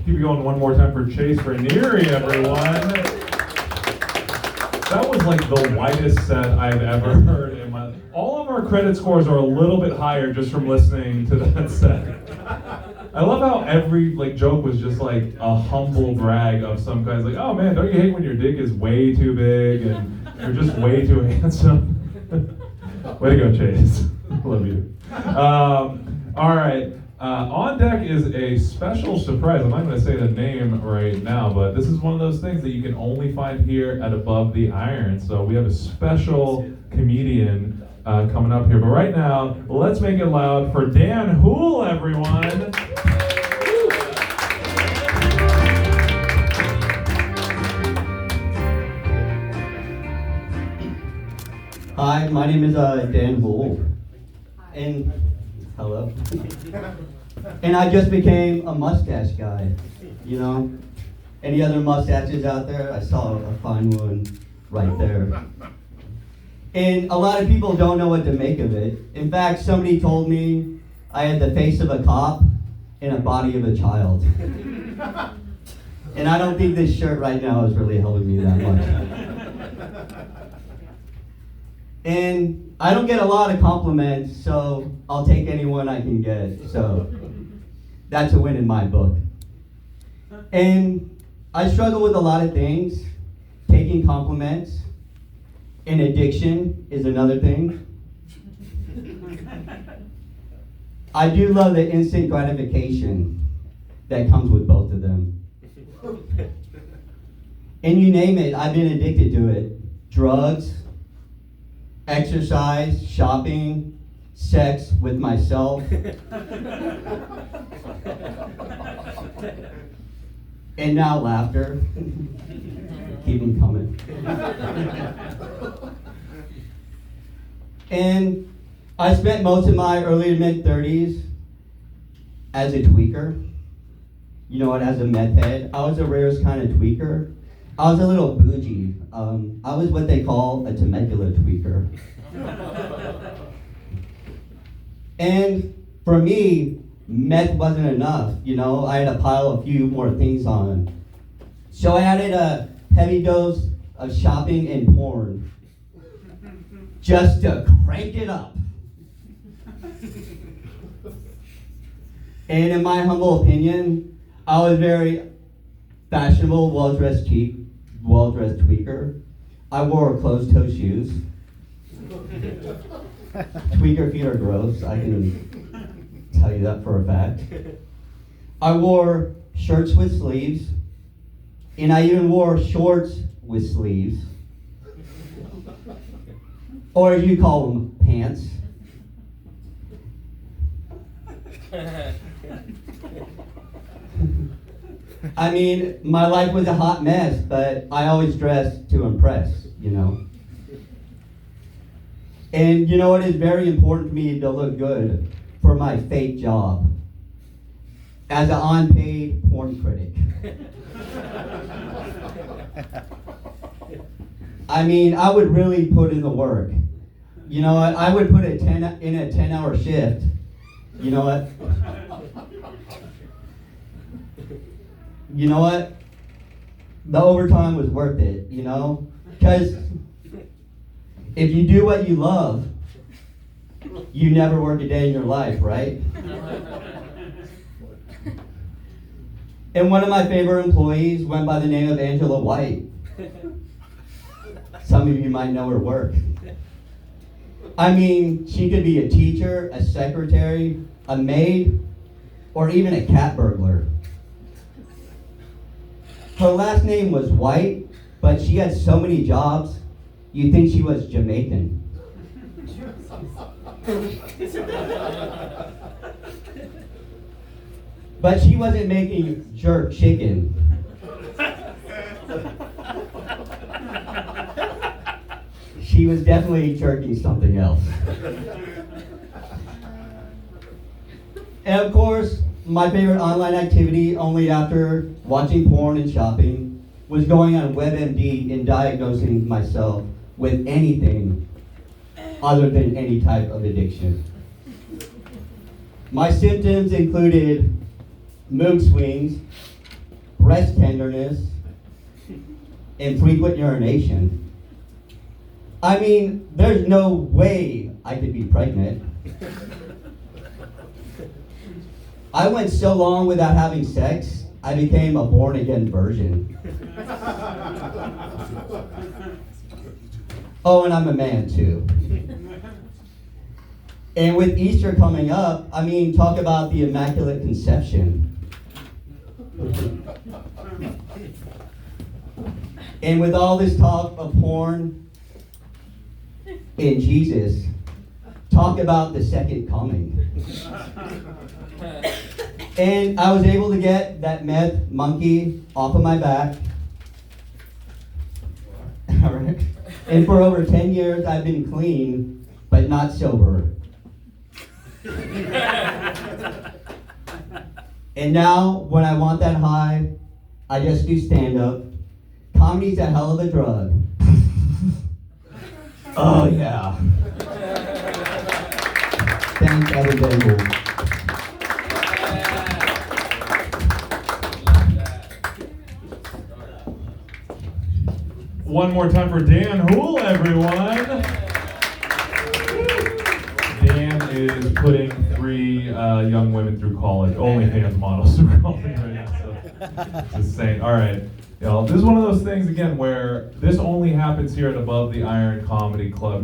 Keep it going one more time for Chase Ranieri, everyone. That was like the widest set I've ever heard in my. All of our credit scores are a little bit higher just from listening to that set. I love how every joke was just like a humble brag of some guys like, oh man, don't you hate when your dick is way too big and you're just way too handsome? Way to go, Chase. Love you. All right. On deck is a special surprise. I'm not going to say the name right now, but this is one of those things that you can only find here at Above the Iron. So we have a special comedian coming up here. But right now, let's make it loud for Dan Hool, everyone. Hi, my name is Dan Hool. And hello. And I just became a mustache guy, you know? Any other mustaches out there? I saw a fine one right there. And a lot of people don't know what to make of it. In fact, somebody told me I had the face of a cop and a body of a child. And I don't think this shirt right now is really helping me that much. And I don't get a lot of compliments, so I'll take anyone I can get. So that's a win in my book. And I struggle with a lot of things. Taking compliments and addiction is another thing. I do love the instant gratification that comes with both of them. And you name it, I've been addicted to it. Drugs, exercise, shopping, sex with myself. And now laughter. Keep them coming. And I spent most of my early to mid 30s as a tweaker. You know what, as a meth head. I was the rarest kind of tweaker. I was a little bougie. I was what they call a Temecula tweaker. And for me, meth wasn't enough, you know? I had to pile a few more things on. So I added a heavy dose of shopping and porn just to crank it up. And in my humble opinion, I was very fashionable, well-dressed tweaker. I wore closed-toe shoes. Tweaker feet are gross, I can tell you that for a fact. I wore shirts with sleeves, and I even wore shorts with sleeves. Or as you call them, pants. I mean, my life was a hot mess, but I always dressed to impress, you know. And you know, it is very important to me to look good for my fake job as an unpaid porn critic. I mean, I would really put in the work. You know what? I would put in a 10-hour shift. You know what? You know what? The overtime was worth it, you know? Because if you do what you love, you never work a day in your life, right? And one of my favorite employees went by the name of Angela White. Some of you might know her work. I mean, she could be a teacher, a secretary, a maid, or even a cat burglar. Her last name was White, but she had so many jobs, you'd think she was Jamaican. But she wasn't making jerk chicken. She was definitely jerking something else. And of course, my favorite online activity, only after watching porn and shopping, was going on WebMD and diagnosing myself with anything other than any type of addiction. My symptoms included mood swings, breast tenderness, and frequent urination. I mean, there's no way I could be pregnant. I went so long without having sex, I became a born-again virgin. Oh, and I'm a man too. And with Easter coming up, I mean, talk about the Immaculate Conception. And with all this talk of porn and Jesus, talk about the second coming. And I was able to get that meth monkey off of my back. All right. And for over 10 years, I've been clean, but not sober. And now, when I want that high, I just do stand-up. Comedy's a hell of a drug. Oh, yeah. Thanks, Evan Dengle. One more time for Dan Hool, everyone. Dan is putting 3 young women through college, OnlyFans models through college right now. So just saying. All right, this is one of those things again where this only happens here at Above the Iron Comedy Club.